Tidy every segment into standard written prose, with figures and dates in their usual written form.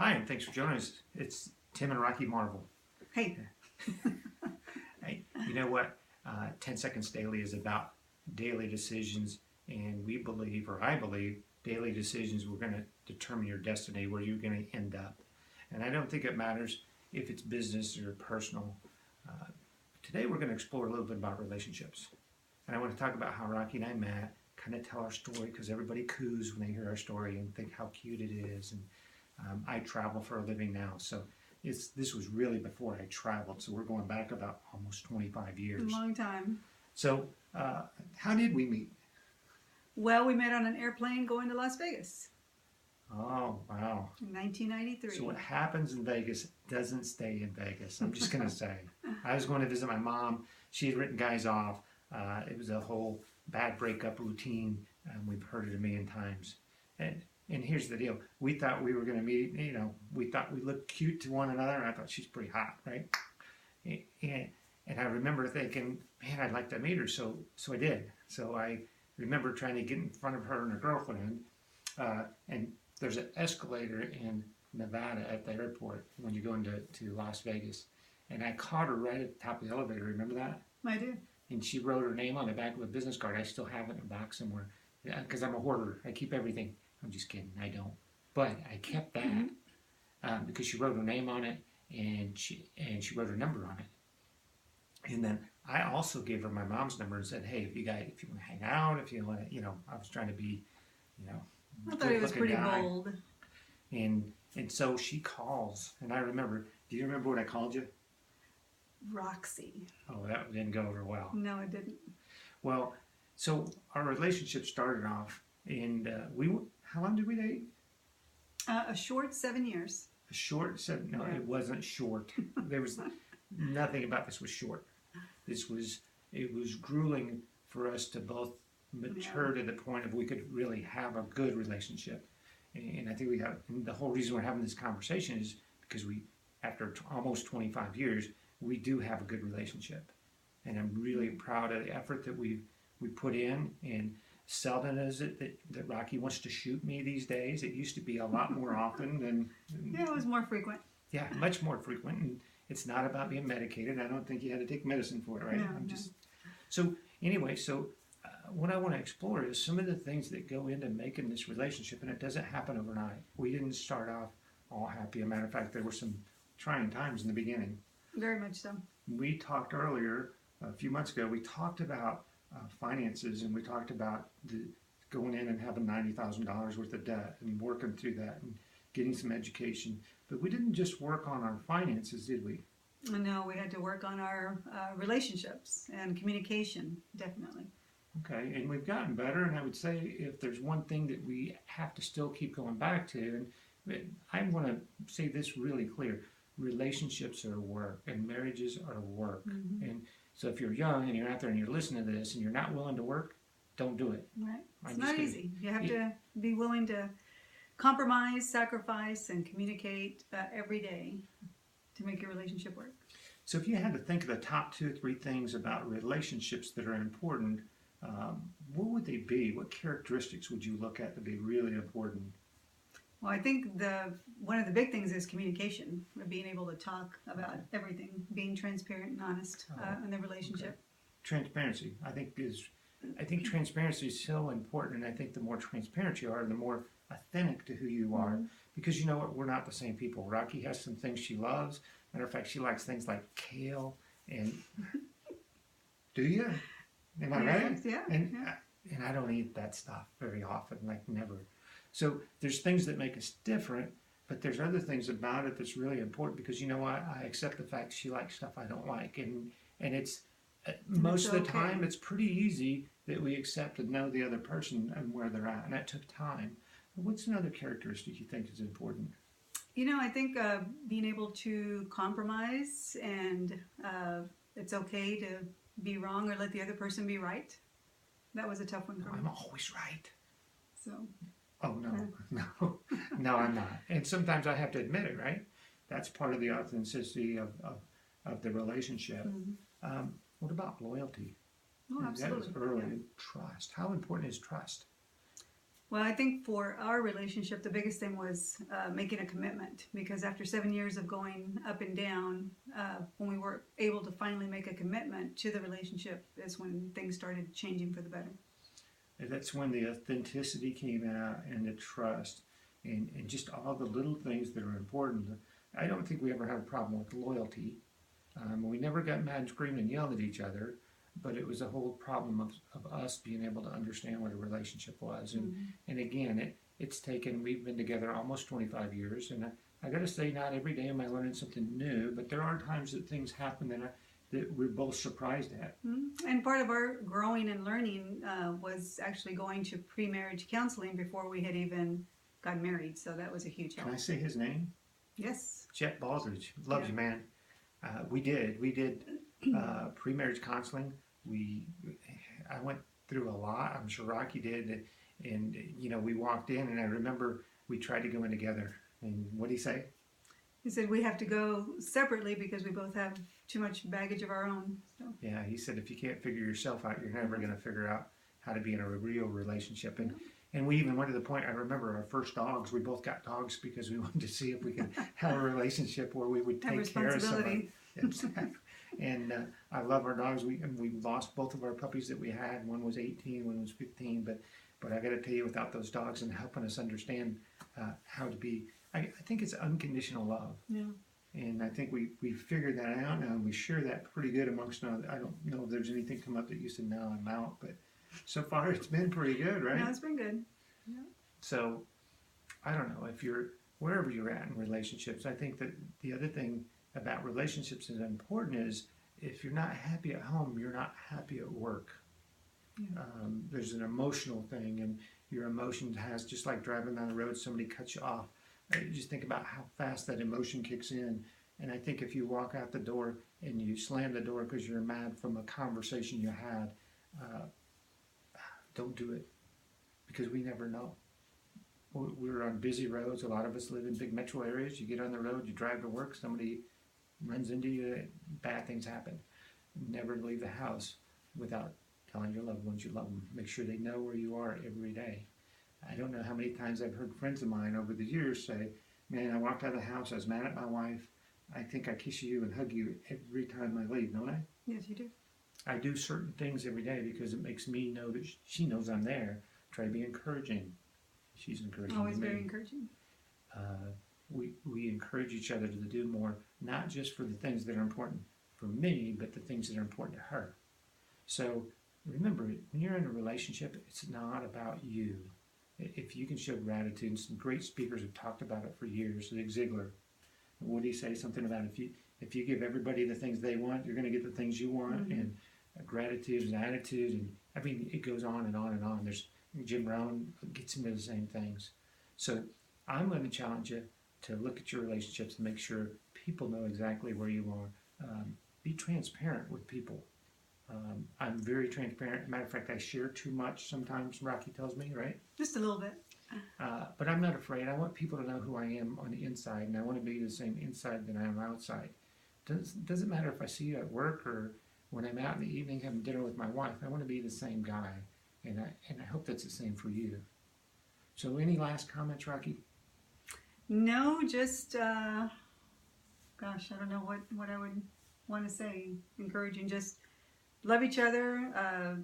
Hi, and thanks for joining us. It's Tim and Rocky Marvel. Hey, Hey, you know what? 10 Seconds Daily is about daily decisions, and we believe, or I believe, daily decisions were going to determine your destiny, where you're going to end up. And I don't think it matters if it's business or personal. Uh, Today, we're going to explore a little bit about relationships. And I want to talk about how Rocky and I met, kind of tell our story, because everybody coos when they hear our story and think how cute it is. And I travel for a living now, so this was really before I traveled. So we're going back about almost 25 a years. long time. So how did we meet? Well, we met on an airplane going to Las Vegas Oh, wow. in 1993. So what happens in Vegas doesn't stay in Vegas. I'm just going to say. I was going to visit my mom. She had written guys off. It was a whole bad breakup routine. We've heard it a million times. And here's the deal. We thought we were going to meet, we thought we looked cute to one another, and I thought she's pretty hot, right? And I remember thinking, man, I'd like to meet her, so I did. So I remember trying to get in front of her and her girlfriend, and there's an escalator in Nevada at the airport when you go into Las Vegas. And I caught her right at the top of the elevator, remember that? I do. And she wrote her name on the back of a business card. I still have it in a box somewhere, because I'm a hoarder. I keep everything. I'm just kidding, I don't. But I kept that because she wrote her name on it, and she wrote her number on it. And then I also gave her my mom's number and said, hey, if you want to hang out, if you want to, I was trying to be, I thought it was pretty guy. bold. And so she calls, and I remember. Do you remember what I called you? Roxy. Oh, that didn't go over well. No, it didn't. Well, so our relationship started off, and how long did we date? A short 7 years. A short 7. No, Yeah. it wasn't short. There was nothing about this was short. It was grueling for us to both mature to the point of we could really have a good relationship. And I think and the whole reason we're having this conversation is because after almost 25 years, we do have a good relationship. And I'm really proud of the effort that we put in. And seldom is it that Rocky wants to shoot me these days. It used to be a lot more often than Yeah, it was more frequent. yeah, much more frequent. And it's not about being medicated. I don't think you had to take medicine for it, right? No. So anyway, what I want to explore is some of the things that go into making this relationship, and it doesn't happen overnight. We didn't start off all happy. As a matter of fact, there were some trying times in the beginning. Very much so. We talked earlier, a few months ago, we talked about finances, and we talked about going in and having $90,000 worth of debt and working through that and getting some education. But we didn't just work on our finances, did we? No, we had to work on our relationships and communication, definitely. Okay, and we've gotten better, and I would say if there's one thing that we have to still keep going back to, and I want to say this really clear, relationships are work, and marriages are work. And so if you're young and you're out there and you're listening to this and you're not willing to work, don't do it. Right. It's I'm not just gonna- easy. You have to be willing to compromise, sacrifice, and communicate every day to make your relationship work. So if you had to think of the top 2 or 3 things about relationships that are important, what would they be? What characteristics would you look at to be really important? Well, I think one of the big things is communication, being able to talk about everything, being transparent and honest in the relationship. Transparency, I think transparency is so important, and I think the more transparent you are, the more authentic to who you are, because you know what, we're not the same people. Rocky has some things she loves. Matter of fact, she likes things like kale and do you? Am I right? Yeah. And I don't eat that stuff very often, like never. So there's things that make us different, but there's other things about it that's really important, because you know what, I accept the fact she likes stuff I don't like, and it's most of the time it's pretty easy that we accept and know the other person and where they're at, and that took time. What's another characteristic you think is important? I think being able to compromise, and it's okay to be wrong or let the other person be right. That was a tough one for me. I'm always right. So. Oh, no, I'm not. And sometimes I have to admit it, right? That's part of the authenticity of the relationship. What about loyalty? Oh, absolutely. That was early. Trust. How important is trust? Well, I think for our relationship, the biggest thing was making a commitment, because after 7 years of going up and down, when we were able to finally make a commitment to the relationship, is when things started changing for the better. And that's when the authenticity came out and the trust and just all the little things that are important. I don't think we ever had a problem with loyalty. We never got mad, screamed, and yelled at each other, but it was a whole problem of us being able to understand what a relationship was. And again, we've been together almost 25 years, and I got to say, not every day am I learning something new, but there are times that things happen that we're both surprised at. And part of our growing and learning was actually going to pre-marriage counseling before we had even got married. So that was a huge help. Can I say his name? Yes. Chet Baldridge. Loves you, man. We did pre-marriage counseling. I went through a lot. I'm sure Rocky did, and we walked in, and I remember we tried to go in together. And what did he say? He said we have to go separately because we both have too much baggage of our own. So. Yeah, he said if you can't figure yourself out, you're never going to figure out how to be in a real relationship. And we even went to the point, I remember our first dogs, we both got dogs because we wanted to see if we could have a relationship where we would take care of somebody. And I love our dogs. We lost both of our puppies that we had. One was 18, one was 15. But I got to tell you, without those dogs and helping us understand how to be, I think it's unconditional love. Yeah. And I think we figured that out now, and we share that pretty good amongst now. I don't know if there's anything come up that you said, no, I'm out. But so far, it's been pretty good, right? No, it's been good. Yeah. So I don't know if wherever you're at in relationships. I think that the other thing about relationships is important is if you're not happy at home, you're not happy at work. Yeah. There's an emotional thing, and your emotions has, just like driving down the road, somebody cuts you off. You just think about how fast that emotion kicks in. And I think if you walk out the door and you slam the door because you're mad from a conversation you had, don't do it, because we never know. We're on busy roads. A lot of us live in big metro areas. You get on the road, you drive to work, somebody runs into you, bad things happen. Never leave the house without telling your loved ones you love them. Make sure they know where you are every day. I don't know how many times I've heard friends of mine over the years say, man, I walked out of the house, I was mad at my wife. I think I kiss you and hug you every time I leave, don't I? Yes, you do. I do certain things every day because it makes me know that she knows I'm there. Try to be encouraging. She's encouraging Always me. very encouraging. We encourage each other to do more, not just for the things that are important for me, but the things that are important to her. So remember, when you're in a relationship, it's not about you. If you can show gratitude, and some great speakers have talked about it for years, Zig Ziglar. What do you say? Something about if you give everybody the things they want, you're going to get the things you want. Mm-hmm. And gratitude and attitude, and I mean, it goes on and on and on. There's Jim Rohn gets into the same things. So I'm going to challenge you to look at your relationships and make sure people know exactly where you are. Be transparent with people. I'm very transparent. Matter of fact, I share too much sometimes, Rocky tells me, right? Just a little bit. But I'm not afraid. I want people to know who I am on the inside, and I want to be the same inside that I am outside. Doesn't matter if I see you at work or when I'm out in the evening having dinner with my wife. I want to be the same guy, and I hope that's the same for you. So any last comments, Rocky? No, just, gosh, I don't know what I would want to say. Encouraging, just love each other.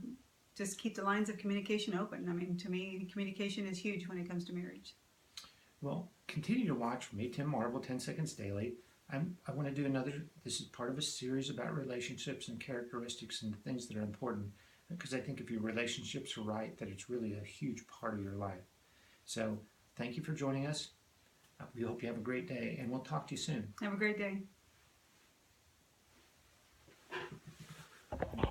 Just keep the lines of communication open. I mean, to me, communication is huge when it comes to marriage. Well, continue to watch for me, Tim Marble, 10 Seconds Daily. I want to do this is part of a series about relationships and characteristics and things that are important, because I think if your relationships are right, that it's really a huge part of your life. So thank you for joining us. We hope you have a great day, and we'll talk to you soon. Have a great day.